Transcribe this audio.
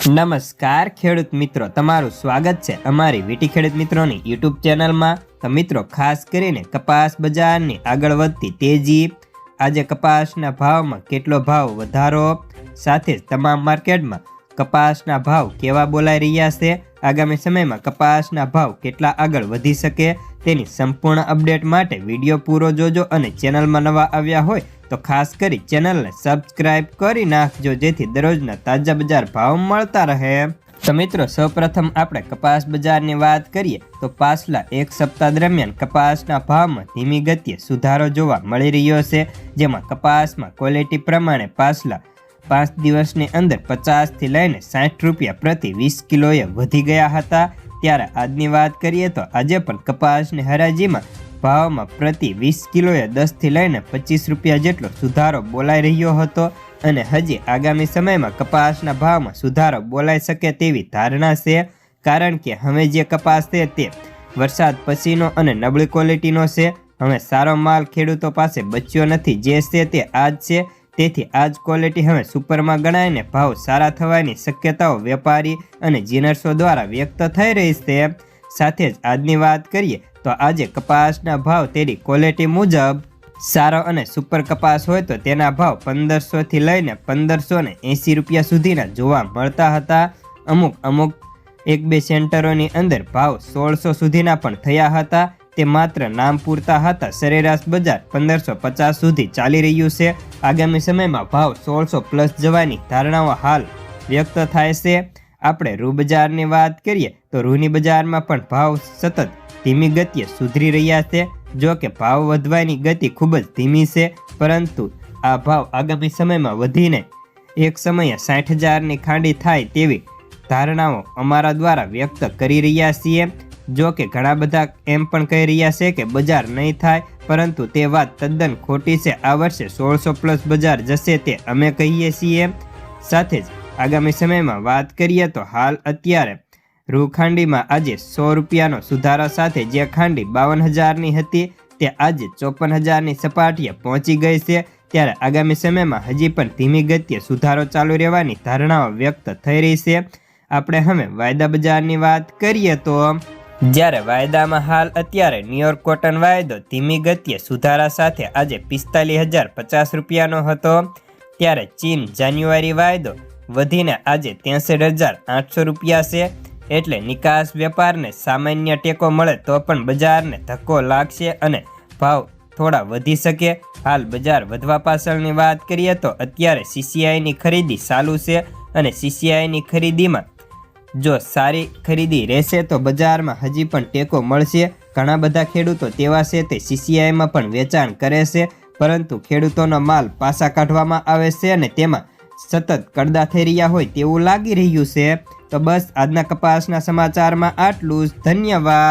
નમસ્કાર ખેડૂત મિત્રો, તમારું સ્વાગત છે અમારી વીટી ખેડૂત મિત્રોની યુટ્યુબ ચેનલમાં। તો મિત્રો, ખાસ કરીને કપાસ બજારની આગળ વધતી તેજી, આજે કપાસના ભાવમાં કેટલો ભાવ વધારો, સાથે જ તમામ માર્કેટમાં કપાસના ભાવ કેવા બોલાઈ રહ્યા છે, આગામી સમયમાં કપાસના ભાવ કેટલા આગળ વધી શકે તેની સંપૂર્ણ અપડેટ માટે વિડીયો પૂરો જોજો અને ચેનલમાં નવા આવ્યા હોય તો ખાસ કરી ચેનલને સબસ્ક્રાઇબ કરી નાખજો, જેથી દરરોજના તાજા બજાર ભાવ મળતા રહે। તો મિત્રો, સૌપ્રથમ આપણે કપાસ બજારની વાત કરીએ તો પાછલા એક સપ્તાહ દરમિયાન કપાસના ભાવમાં ધીમી ગતિએ સુધારો જોવા મળી રહ્યો છે, જેમાં કપાસમાં ક્વોલિટી પ્રમાણે પાછલા 5 દિવસની અંદર 50 થી લઈને 60 રૂપિયા પ્રતિ 20 કિલોએ વધી ગયા હતા। ત્યારે આજની વાત કરીએ તો આજે પણ કપાસની હરાજીમાં ભાવમાં પ્રતિ 20 કિલોએ 10 થી લઈને 25 રૂપિયા જેટલો સુધારો બોલાઈ રહ્યો હતો અને હજી આગામી સમયમાં કપાસના ભાવમાં સુધારો બોલાઈ શકે તેવી ધારણા છે, કારણ કે હવે જે કપાસ છે તે વરસાદ પછીનો અને નબળી ક્વોલિટીનો છે। હવે સારો માલ ખેડૂતો પાસે બચ્યો નથી, જે છે તે આજ છે, તેથી આજ ક્વોલિટી હવે સુપરમાં ગણાઈને ભાવ સારા થવાની શક્યતાઓ વેપારી અને જીનર્સો દ્વારા વ્યક્ત થઈ રહી છે। સાથે જ આજની વાત કરીએ તો આજે કપાસના ભાવ તેની ક્વોલિટી મુજબ સારો અને સુપર કપાસ હોય તો તેના ભાવ 1500 થી લઈને 1580 રૂપિયા સુધીના જોવા મળતા હતા। અમુક 1-2 સેન્ટરોની અંદર ભાવ 1600 સુધીના પણ થયા હતા, તે માત્ર નામ પૂરતા હતા। સરેરાશ બજાર 1550 સુધી ચાલી રહ્યું છે। આગામી સમયમાં ભાવ 1600 પ્લસ જવાની ધારણાઓ હાલ વ્યક્ત થાય છે। આપણે રૂ બજારની વાત કરીએ તો રૂની બજારમાં પણ ભાવ સતત ધીમી ગતિએ સુધરી રહ્યા છે। જો કે ભાવ વધવાની ગતિ ખૂબ જ ધીમી છે, પરંતુ આ ભાવ આગામી સમયમાં વધીને એક સમયે 60,000ની ખાંડી થાય તેવી ધારણાઓ અમારા દ્વારા વ્યક્ત કરી રહ્યા છીએ। જો કે ઘણા બધા એમ પણ કહી રહ્યા છે કે બજાર નહીં થાય, પરંતુ તે વાત તદ્દન ખોટી છે। આ વર્ષે 1600 પ્લસ બજાર જશે તે અમે કહીએ છીએ। સાથે જ આગામી સમયમાં વાત કરીએ તો હાલ અત્યારે રૂ ખાંડીમાં આજે 100 રૂપિયાનો સુધારો સાથે જે ખાંડી 52,000ની હતી તે આજે 54,000ની સપાટીએ પહોંચી ગઈ છે। ત્યારે આગામી સમયમાં હજી પણ ધીમી ગતિએ સુધારો ચાલુ રહેવાની ધારણાઓ વ્યક્ત થઈ રહી છે। આપણે હવે વાયદા બજારની વાત કરીએ તો જ્યારે વાયદામાં હાલ અત્યારે ન્યુયોર્ક કોટન વાયદો ધીમી ગતિએ સુધારા સાથે આજે 45,050 રૂપિયાનો હતો, ત્યારે ચીન જાન્યુઆરી વાયદો વધીને આજે 63,800 રૂપિયા છે। એટલે નિકાસ વેપારને સામાન્ય ટેકો મળે તો પણ બજારને ધક્કો લાગશે અને ભાવ થોડા વધી શકે। હાલ બજાર વધવા પાછળની વાત કરીએ તો અત્યારે CCIની ખરીદી ચાલુ છે અને CCIની ખરીદીમાં જો સારી ખરીદી રહેશે તો બજારમાં હજી પણ ટેકો મળશે। ઘણા બધા ખેડૂતો તેવા છે તે CCIમાં પણ વેચાણ કરે છે, પરંતુ ખેડૂતોનો માલ પાછા કાઢવામાં આવે છે અને તેમાં સતત કડદા થઈ રહ્યા હોય તેવું લાગી રહ્યું છે। તો બસ આજના કપાસના સમાચારમાં આટલું જ। ધન્યવાદ।